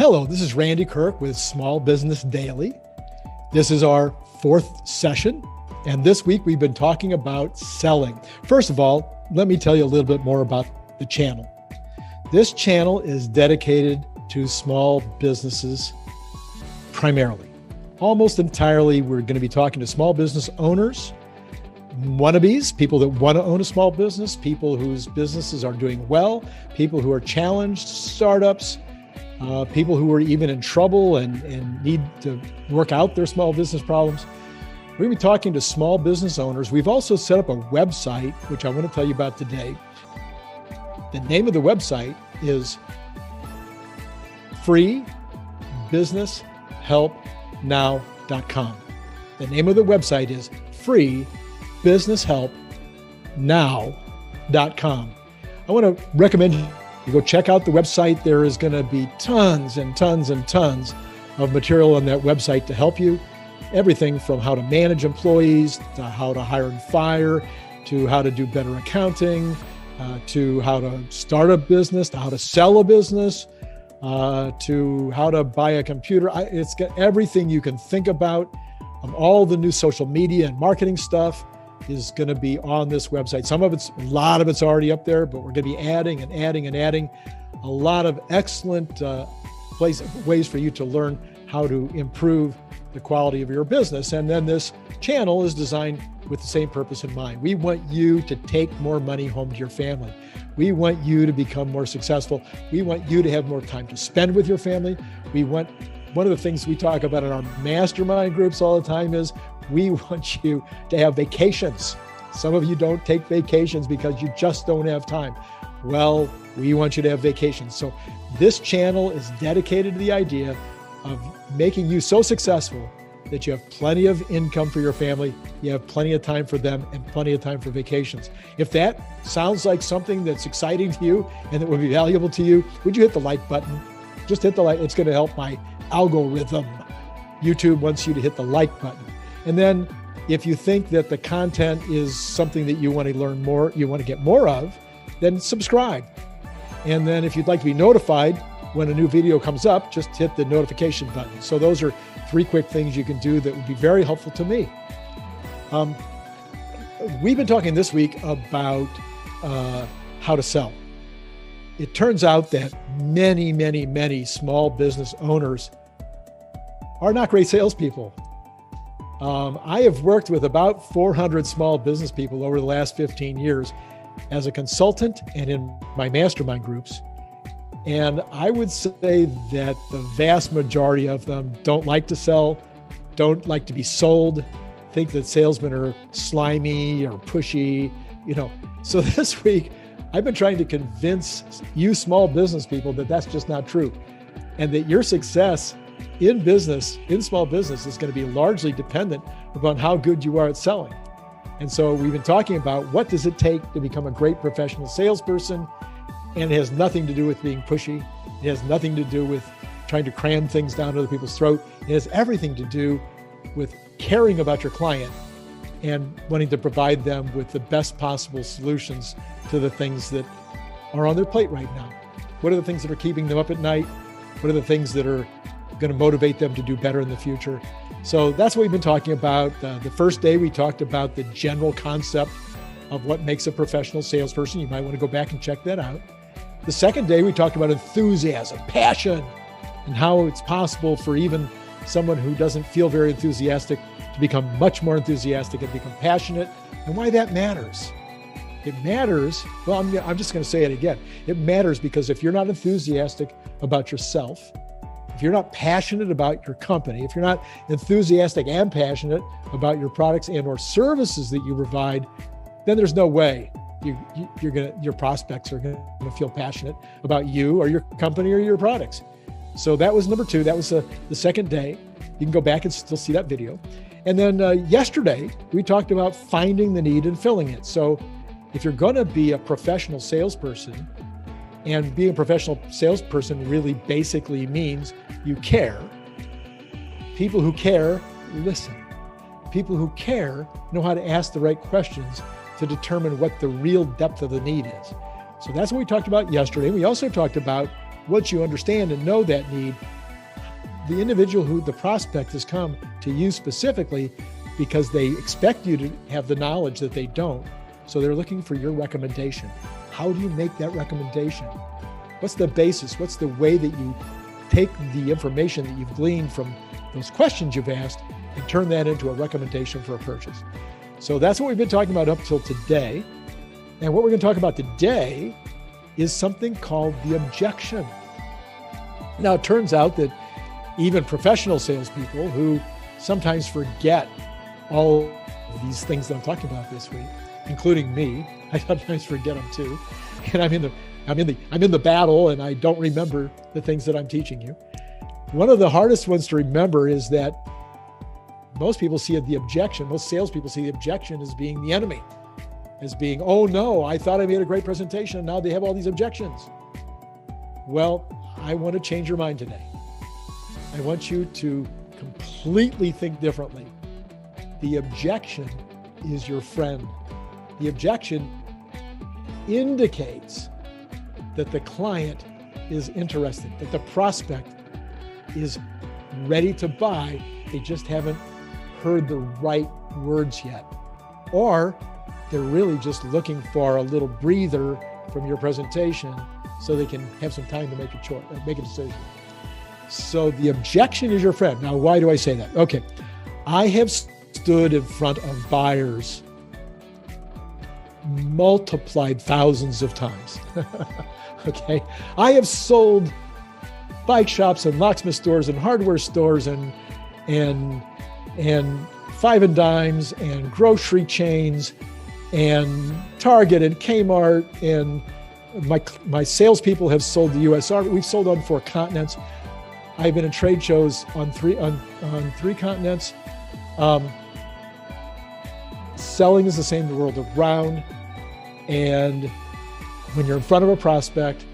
Hello, this is Randy Kirk with Small Business Daily. This is our fourth session, and this week we've been talking about selling. First of all, let me tell you a little bit more about the channel. This channel is dedicated to small businesses primarily. Almost entirely, we're going to be talking to small business owners, wannabes, people that want to own a small business, people whose businesses are doing well, people who are challenged, startups, people who are even in trouble and need to work out their small business problems. We're going to be talking to small business owners. We've also set up a website, which I want to tell you about today. The name of the website is freebusinesshelpnow.com. The name of the website is freebusinesshelpnow.com. I want to recommend you go check out the website. There is going to be tons and tons and tons of material on that website to help you. Everything from how to manage employees, to how to hire and fire, to how to do better accounting, to how to start a business, to how to sell a business, to how to buy a computer. It's got everything you can think about. All the new social media and marketing stuff is going to be on this website. A lot of it's already up there, but we're going to be adding and adding and adding a lot of excellent ways for you to learn how to improve the quality of your business. And then this channel is designed with the same purpose in mind. We want you to take more money home to your family. We want you to become more successful. We want you to have more time to spend with your family. One of the things we talk about in our mastermind groups all the time is we want you to have vacations. Some of you don't take vacations because you just don't have time. Well, we want you to have vacations. So this channel is dedicated to the idea of making you so successful that you have plenty of income for your family, you have plenty of time for them, and plenty of time for vacations. If that sounds like something that's exciting to you and that would be valuable to you, would you hit the like button? Just hit the like. It's going to help my algorithm. YouTube wants you to hit the like button. And then if you think that the content is something that you want to learn more, you want to get more of, then subscribe. And then if you'd like to be notified when a new video comes up, just hit the notification button. So those are 3 quick things you can do that would be very helpful to me. We've been talking this week about how to sell. It turns out that many, many, many small business owners are not great salespeople. I have worked with about 400 small business people over the last 15 years as a consultant and in my mastermind groups. And I would say that the vast majority of them don't like to sell, don't like to be sold, think that salesmen are slimy or pushy, So this week, I've been trying to convince you small business people that that's just not true. And that your success in business, in small business, is going to be largely dependent upon how good you are at selling. And so we've been talking about what does it take to become a great professional salesperson. And it has nothing to do with being pushy. It has nothing to do with trying to cram things down other people's throat. It has everything to do with caring about your client and wanting to provide them with the best possible solutions to the things that are on their plate right now. What are the things that are keeping them up at night? What are the things that are going to motivate them to do better in the future? So that's what we've been talking about. The first day, we talked about the general concept of what makes a professional salesperson. You might want to go back and check that out. The second day, we talked about enthusiasm, passion, and how it's possible for even someone who doesn't feel very enthusiastic to become much more enthusiastic and become passionate, and why that matters. It matters. Well, I'm just going to say it again. It matters because if you're not enthusiastic about yourself, if you're not passionate about your company, if you're not enthusiastic and passionate about your products and or services that you provide, then there's no way your prospects are going to feel passionate about you or your company or your products. So that was number 2. That was the second day. You can go back and still see that video. And then yesterday, we talked about finding the need and filling it. So if you're going to be a professional salesperson, and being a professional salesperson really basically means you care. People who care, listen. People who care know how to ask the right questions to determine what the real depth of the need is. So that's what we talked about yesterday. We also talked about once you understand and know that need, the individual who the prospect has come to you specifically because they expect you to have the knowledge that they don't. So they're looking for your recommendation. How do you make that recommendation? What's the basis? What's the way that you take the information that you've gleaned from those questions you've asked and turn that into a recommendation for a purchase? So that's what we've been talking about up till today. And what we're going to talk about today is something called the objection. Now, it turns out that even professional salespeople who sometimes forget all of these things that I'm talking about this week, including me, I sometimes forget them too. And I'm in the battle and I don't remember the things that I'm teaching you. One of the hardest ones to remember is that most people see the objection, most salespeople see the objection as being the enemy, as being, oh no, I thought I made a great presentation and now they have all these objections. Well, I want to change your mind today. I want you to completely think differently. The objection is your friend. The objection indicates that the client is interested, that the prospect is ready to buy. They just haven't heard the right words yet. Or they're really just looking for a little breather from your presentation so they can have some time to make a choice, make a decision. So the objection is your friend. Now, why do I say that? Okay, I have stood in front of buyers multiplied thousands of times. Okay, I have sold bike shops and locksmith stores and hardware stores and five and dimes and grocery chains and Target and Kmart, and my salespeople have sold the U.S. Army. We've sold on 4 continents. I've been in trade shows on three continents. Selling is the same the world around. And when you're in front of a prospect,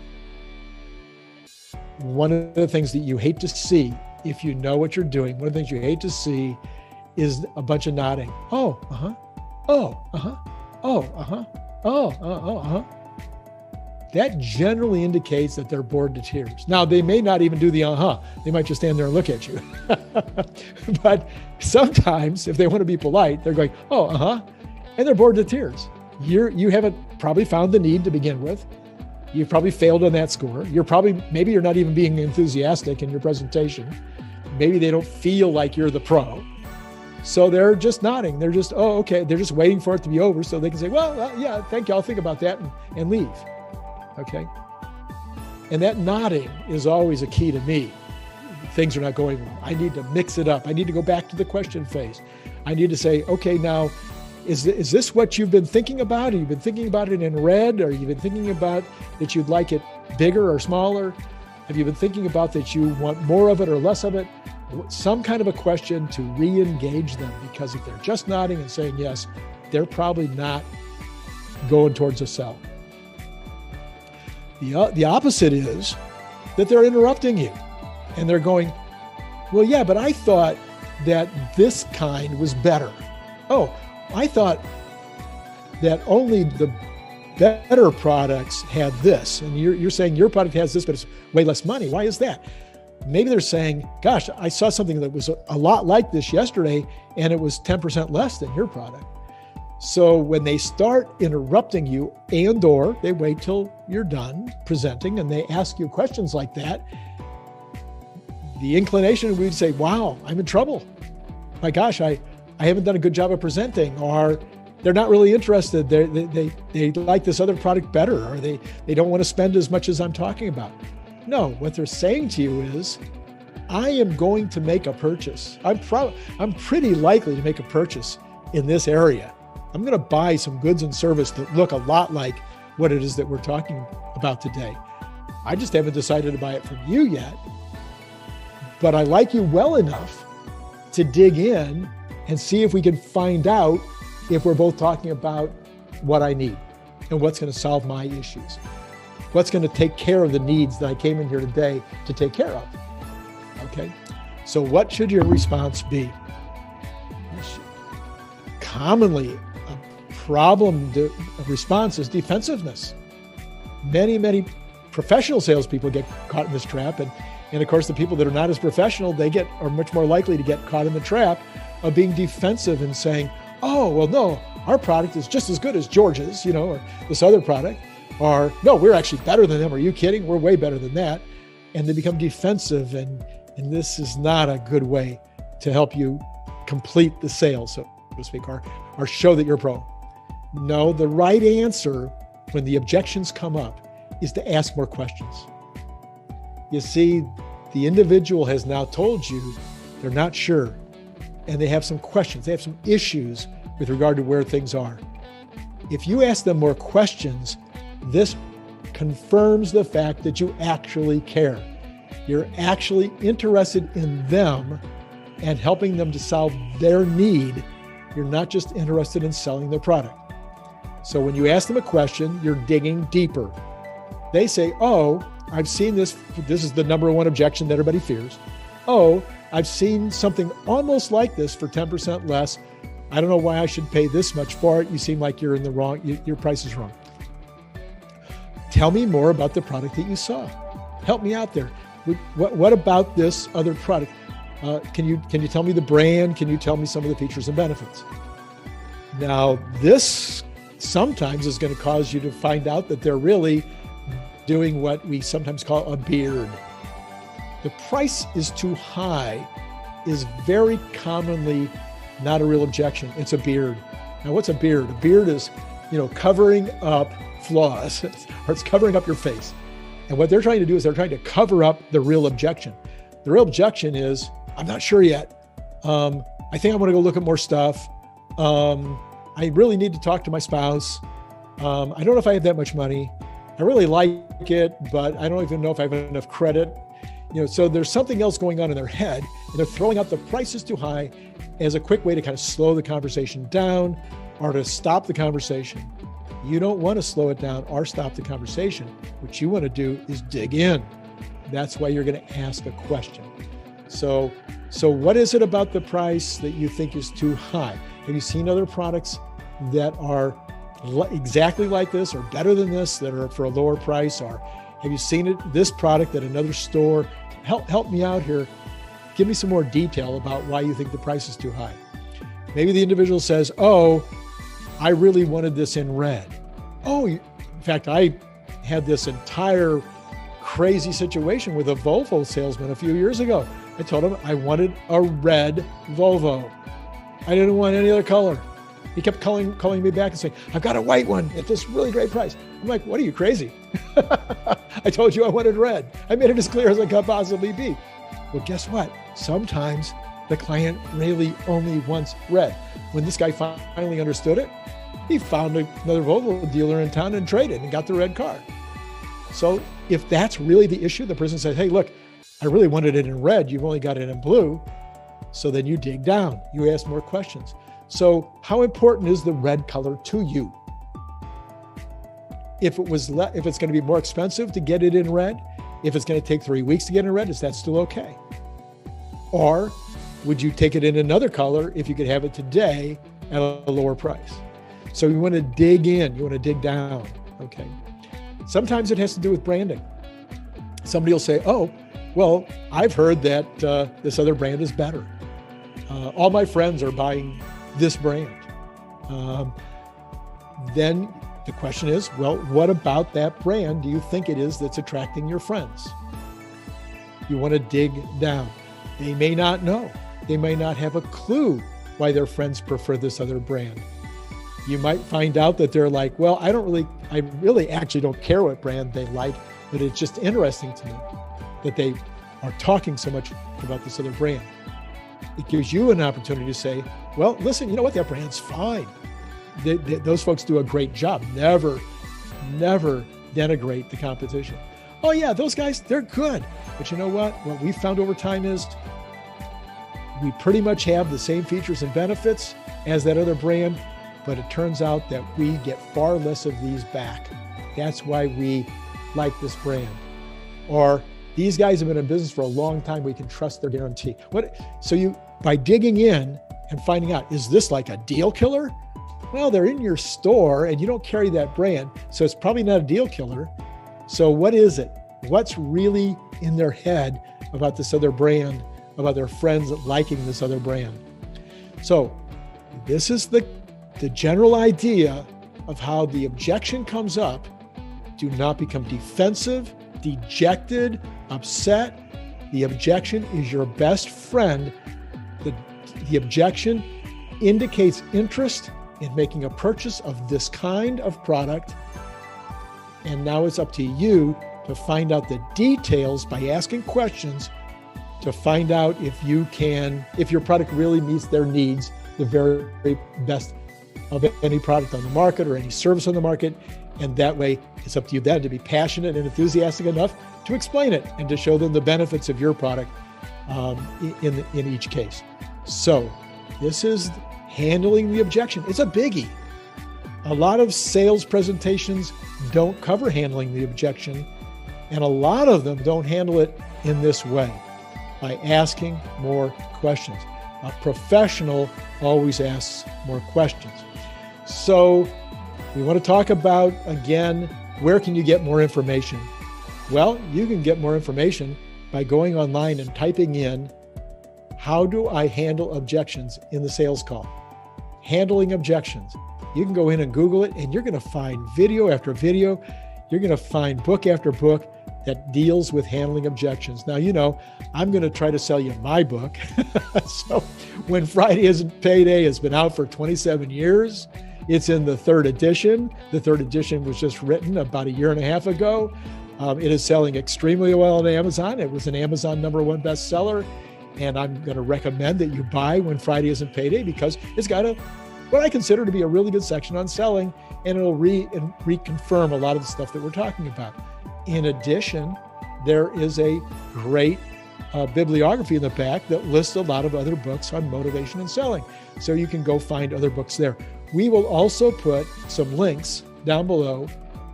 one of the things that you hate to see, if you know what you're doing, one of the things you hate to see is a bunch of nodding. Oh, uh-huh. Oh, uh-huh. Oh, uh-huh. Oh, uh-huh. That generally indicates that they're bored to tears. Now, they may not even do the uh-huh. They might just stand there and look at you. But sometimes, if they want to be polite, they're going, oh, uh-huh. And they're bored to tears. You haven't probably found the need to begin with. You've probably failed on that score. Maybe you're not even being enthusiastic in your presentation. Maybe they don't feel like you're the pro. So they're just nodding. They're just, oh, okay. They're just waiting for it to be over so they can say, well, yeah, thank you. I'll think about that and leave. Okay. And that nodding is always a key to me. Things are not going well. I need to mix it up. I need to go back to the question phase. I need to say, okay, now, is this what you've been thinking about? Have you been thinking about it in red? Or have you been thinking about that you'd like it bigger or smaller? Have you been thinking about that you want more of it or less of it? Some kind of a question to re-engage them, because if they're just nodding and saying yes, they're probably not going towards a sell. The opposite is that they're interrupting you and they're going, well, yeah, but I thought that this kind was better. Oh, I thought that only the better products had this. And you're saying your product has this, but it's way less money. Why is that? Maybe they're saying, gosh, I saw something that was a lot like this yesterday and it was 10% less than your product. So when they start interrupting you or they wait till you're done presenting and they ask you questions like that, the inclination would say, wow, I'm in trouble. My gosh, I haven't done a good job of presenting, or they're not really interested. They like this other product better, or they don't want to spend as much as I'm talking about. No, what they're saying to you is, I am going to make a purchase. I'm pretty likely to make a purchase in this area. I'm going to buy some goods and service that look a lot like what it is that we're talking about today. I just haven't decided to buy it from you yet, but I like you well enough to dig in and see if we can find out if we're both talking about what I need and what's going to solve my issues. What's going to take care of the needs that I came in here today to take care of. Okay? So what should your response be? Commonly, a problem response is defensive. Many professional salespeople get caught in this trap, And of course, the people that are not as professional, are much more likely to get caught in the trap of being defensive and saying, oh, well, no, our product is just as good as George's, or this other product, or no, we're actually better than them. Are you kidding? We're way better than that. And they become defensive. And this is not a good way to help you complete the sale, so to speak, or show that you're a pro. No, the right answer when the objections come up is to ask more questions. You see, the individual has now told you they're not sure, and they have some questions. They have some issues with regard to where things are. If you ask them more questions, this confirms the fact that you actually care. You're actually interested in them and helping them to solve their need. You're not just interested in selling their product. So when you ask them a question, you're digging deeper. They say, oh, I've seen this. This is the number one objection that everybody fears. Oh, I've seen something almost like this for 10% less. I don't know why I should pay this much for it. You seem like you're in the wrong, your price is wrong. Tell me more about the product that you saw. Help me out there. What about this other product? Can you tell me the brand? Can you tell me some of the features and benefits? Now, this sometimes is going to cause you to find out that they're really doing what we sometimes call a beard. The price is too high is very commonly not a real objection. It's a beard. Now, what's a beard? A beard is, covering up flaws, or it's covering up your face. And what they're trying to do is they're trying to cover up the real objection. The real objection is, I'm not sure yet. I think I want to go look at more stuff. I really need to talk to my spouse. I don't know if I have that much money. I really like it, but I don't even know if I have enough credit. So there's something else going on in their head, and they're throwing out the price is too high as a quick way to kind of slow the conversation down or to stop the conversation. You don't want to slow it down or stop the conversation. What you want to do is dig in. That's why you're going to ask a question. So what is it about the price that you think is too high? Have you seen other products that are exactly like this or better than this that are for a lower price? Or have you seen this product at another store? Help me out here. Give me some more detail about why you think the price is too high. Maybe the individual says, oh, I really wanted this in red. Oh, in fact, I had this entire crazy situation with a Volvo salesman a few years ago. I told him I wanted a red Volvo. I didn't want any other color. He kept calling me back and saying, I've got a white one at this really great price. I'm like, what are you, crazy? I told you I wanted red. I made it as clear as I could possibly be. Well, guess what? Sometimes the client really only wants red. When this guy finally understood it, he found another Volvo dealer in town and traded and got the red car. So if that's really the issue, the person says, hey, look, I really wanted it in red. You've only got it in blue. So then you dig down, you ask more questions. So how important is the red color to you? If it's going to be more expensive to get it in red, if it's going to take 3 weeks to get in red, is that still okay? Or would you take it in another color if you could have it today at a lower price? So you want to dig in, you want to dig down, okay? Sometimes it has to do with branding. Somebody will say, oh, well, I've heard that this other brand is better. All my friends are buying this brand. Then the question is, well, what about that brand do you think it is that's attracting your friends? You want to dig down. They may not know. They may not have a clue why their friends prefer this other brand. You might find out that they're like, well, I really actually don't care what brand they like, but it's just interesting to me that they are talking so much about this other brand. It gives you an opportunity to say, well, listen, you know what? That brand's fine. Those folks do a great job. Never denigrate the competition. Oh yeah, those guys, they're good. But you know what? What we found over time is we pretty much have the same features and benefits as that other brand, but it turns out that we get far less of these back. That's why we like this brand. Or these guys have been in business for a long time. We can trust their guarantee. So by digging in and finding out, is this like a deal killer? Well, they're in your store and you don't carry that brand, so it's probably not a deal killer. So what is it? What's really in their head about this other brand, about their friends liking this other brand. So this is the general idea of how the objection comes up. Do not become defensive, dejected, upset. The objection is your best friend. The objection indicates interest in making a purchase of this kind of product. And now it's up to you to find out the details by asking questions to find out if your product really meets their needs, the very best of any product on the market or any service on the market. And that way it's up to you then to be passionate and enthusiastic enough to explain it and to show them the benefits of your product in each case. So this is handling the objection. It's a biggie. A lot of sales presentations don't cover handling the objection, and a lot of them don't handle it in this way, by asking more questions. A professional always asks more questions. So we want to talk about, again, where can you get more information? Well, you can get more information by going online and typing in, how do I handle objections in the sales call? Handling objections. You can go in and Google it, and you're going to find video after video. You're going to find book after book that deals with handling objections. Now, I'm going to try to sell you my book. So When Friday Isn't Payday has been out for 27 years. It's in the third edition. The third edition was just written about a year and a half ago. It is selling extremely well on Amazon. It was an Amazon #1 bestseller. And I'm going to recommend that you buy When Friday Isn't Payday because it's got what I consider to be a really good section on selling, and it'll reconfirm a lot of the stuff that we're talking about. In addition, there is a great bibliography in the back that lists a lot of other books on motivation and selling. So you can go find other books there. We will also put some links down below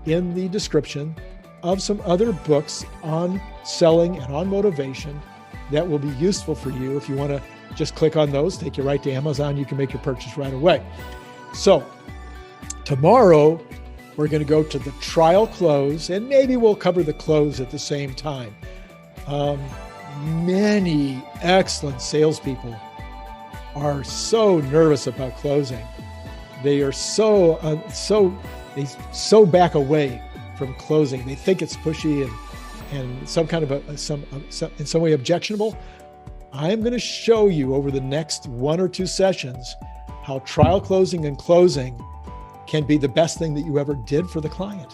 in the description of some other books on selling and on motivation that will be useful for you. If you want to just click on those, take you right to Amazon, you can make your purchase right away. So tomorrow, we're going to go to the trial close, and maybe we'll cover the close at the same time. Many excellent salespeople are so nervous about closing. They are so back away from closing. They think it's pushy and some kind of in some way objectionable. I'm going to show you over the next 1 or 2 sessions how trial closing and closing can be the best thing that you ever did for the client,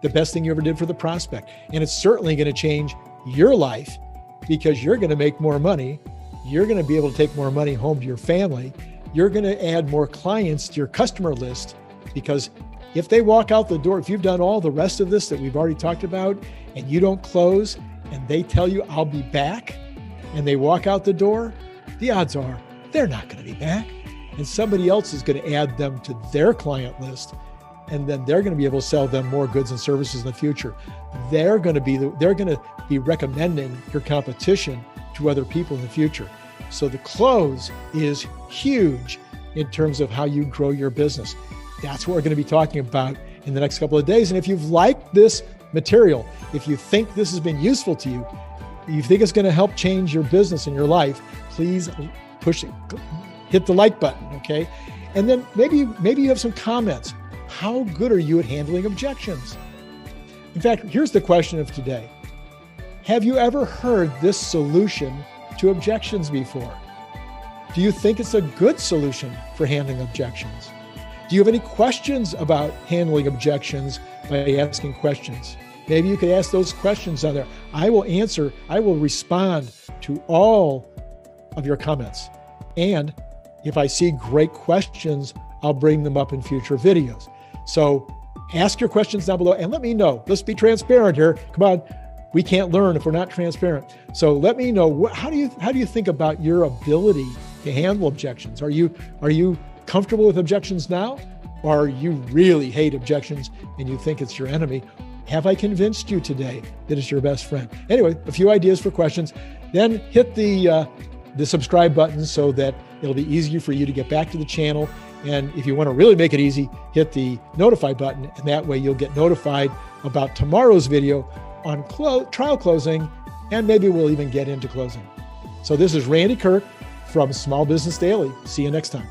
the best thing you ever did for the prospect. And it's certainly going to change your life because you're going to make more money. You're going to be able to take more money home to your family. You're going to add more clients to your customer list because if they walk out the door, if you've done all the rest of this that we've already talked about and you don't close and they tell you, I'll be back, and they walk out the door, the odds are they're not going to be back. And somebody else is going to add them to their client list. And then they're going to be able to sell them more goods and services in the future. They're going to be recommending your competition to other people in the future. So the close is huge in terms of how you grow your business. That's what we're going to be talking about in the next couple of days. And if you've liked this material, if you think this has been useful to you, you think it's going to help change your business and your life, please push it, hit the like button, okay? And then maybe you have some comments. How good are you at handling objections? In fact, here's the question of today. Have you ever heard this solution to objections before? Do you think it's a good solution for handling objections? Do you have any questions about handling objections by asking questions? Maybe you could ask those questions on there. I will respond to all of your comments. And if I see great questions, I'll bring them up in future videos. So ask your questions down below and let me know. Let's be transparent here. Come on. We can't learn if we're not transparent. So let me know, how do you think about your ability to handle objections? Are you comfortable with objections now? Or you really hate objections and you think it's your enemy? Have I convinced you today that it's your best friend? Anyway, a few ideas for questions. Then hit the subscribe button so that it'll be easier for you to get back to the channel. And if you want to really make it easy, hit the notify button, and that way you'll get notified about tomorrow's video on trial closing and maybe we'll even get into closing. So this is Randy Kirk from Small Business Daily. See you next time.